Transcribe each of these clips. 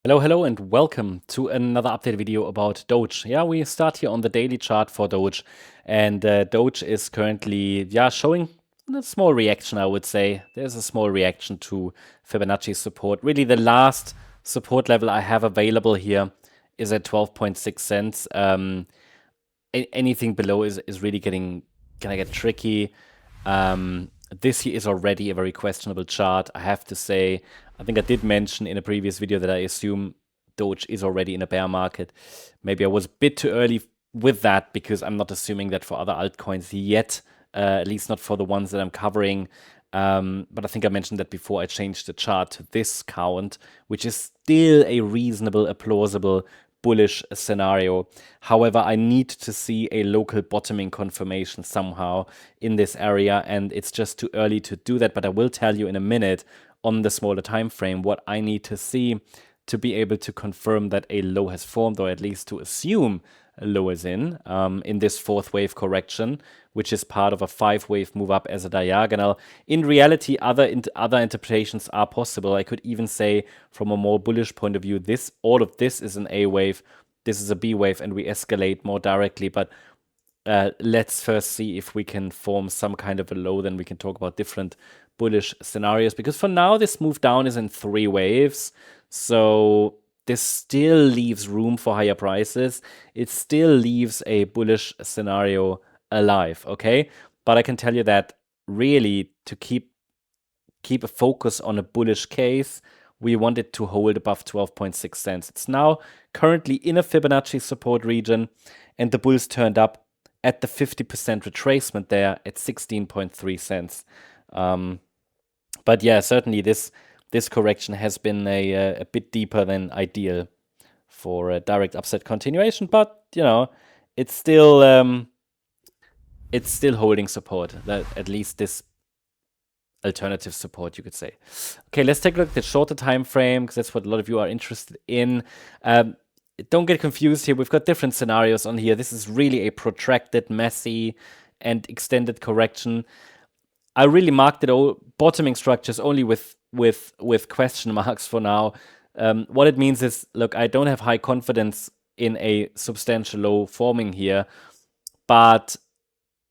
Hello, and welcome to another update video about Doge. Yeah, we start here on the daily chart for Doge, and Doge is currently, showing a small reaction, I would say. There's a small reaction to Fibonacci support. Really, the last support level I have available here is at 12.6 cents. Anything below is really gonna get tricky. This here is already a very questionable chart, I have to say. I think I did mention in a previous video that I assume Doge is already in a bear market. Maybe I was a bit too early with that because I'm not assuming that for other altcoins yet, at least not for the ones that I'm covering. But I think I mentioned that before I changed the chart to this count, which is still a reasonable, a plausible bullish scenario. However, I need to see a local bottoming confirmation somehow in this area, and it's just too early to do that. But I will tell you in a minute on the smaller time frame what I need to see to be able to confirm that a low has formed, or at least to assume a low is in this fourth wave correction, which is part of a 5-wave move up as a diagonal. In reality, other interpretations are possible. I could even say from a more bullish point of view, all of this is an A wave, this is a B wave, and we escalate more directly. But let's first see if we can form some kind of a low, then we can talk about different bullish scenarios. Because for now, this move down is in 3 waves, so this still leaves room for higher prices. It still leaves a bullish scenario alive, okay? But I can tell you that really to keep a focus on a bullish case, we want it to hold above 12.6 cents. It's now currently in a Fibonacci support region, and the bulls turned up at the 50% retracement there at 16.3 cents. But yeah, certainly this correction has been a bit deeper than ideal for a direct upside continuation, but you know, it's still holding support, that at least this alternative support, you could say. Okay, let's take a look at the shorter time frame, because that's what a lot of you are interested in. Don't get confused here. We've got different scenarios on here. This is really a protracted, messy, and extended correction. I really marked it all bottoming structures only with question marks for now. What it means is, look, I don't have high confidence in a substantial low forming here, but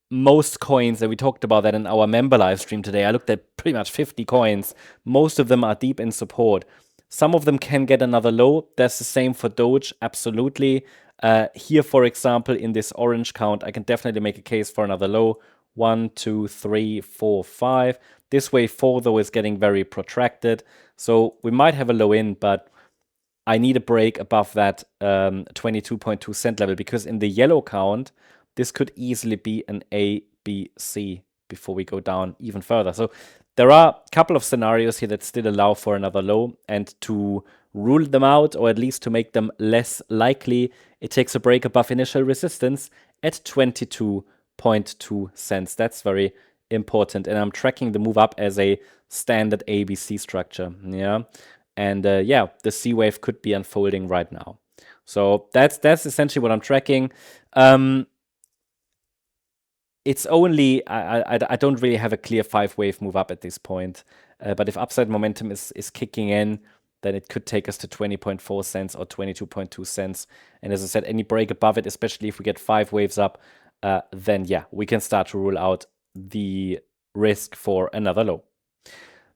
most coins, and we talked about that in our member live stream today, I looked at pretty much 50 coins. Most of them are deep in support. Some of them can get another low. That's the same for Doge, absolutely. Here, for example, in this orange count, I can definitely make a case for another low. 1, 2, 3, 4, 5. This wave 4, though, is getting very protracted. So we might have a low in, but I need a break above that 22.2 cent level, because in the yellow count, this could easily be an A, B, C before we go down even further. So there are a couple of scenarios here that still allow for another low, and to rule them out, or at least to make them less likely, it takes a break above initial resistance at 22.2 cents. That's very important, and I'm tracking the move up as a standard ABC structure. Yeah, and yeah, the C wave could be unfolding right now. So that's essentially what I'm tracking. It's only, I don't really have a clear 5-wave move up at this point. But if upside momentum is kicking in, then it could take us to 20.4 cents or 22.2 cents. And as I said, any break above it, especially if we get 5 waves up, then yeah, we can start to rule out the risk for another low.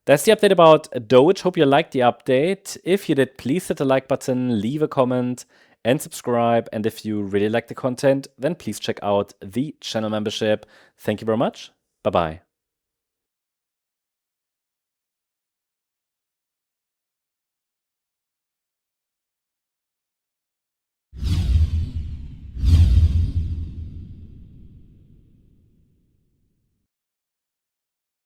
That's the update about Doge. Hope you liked the update. If you did, please hit the like button, leave a comment, and subscribe. And if you really like the content, then please check out the channel membership. Thank you very much. Bye-bye.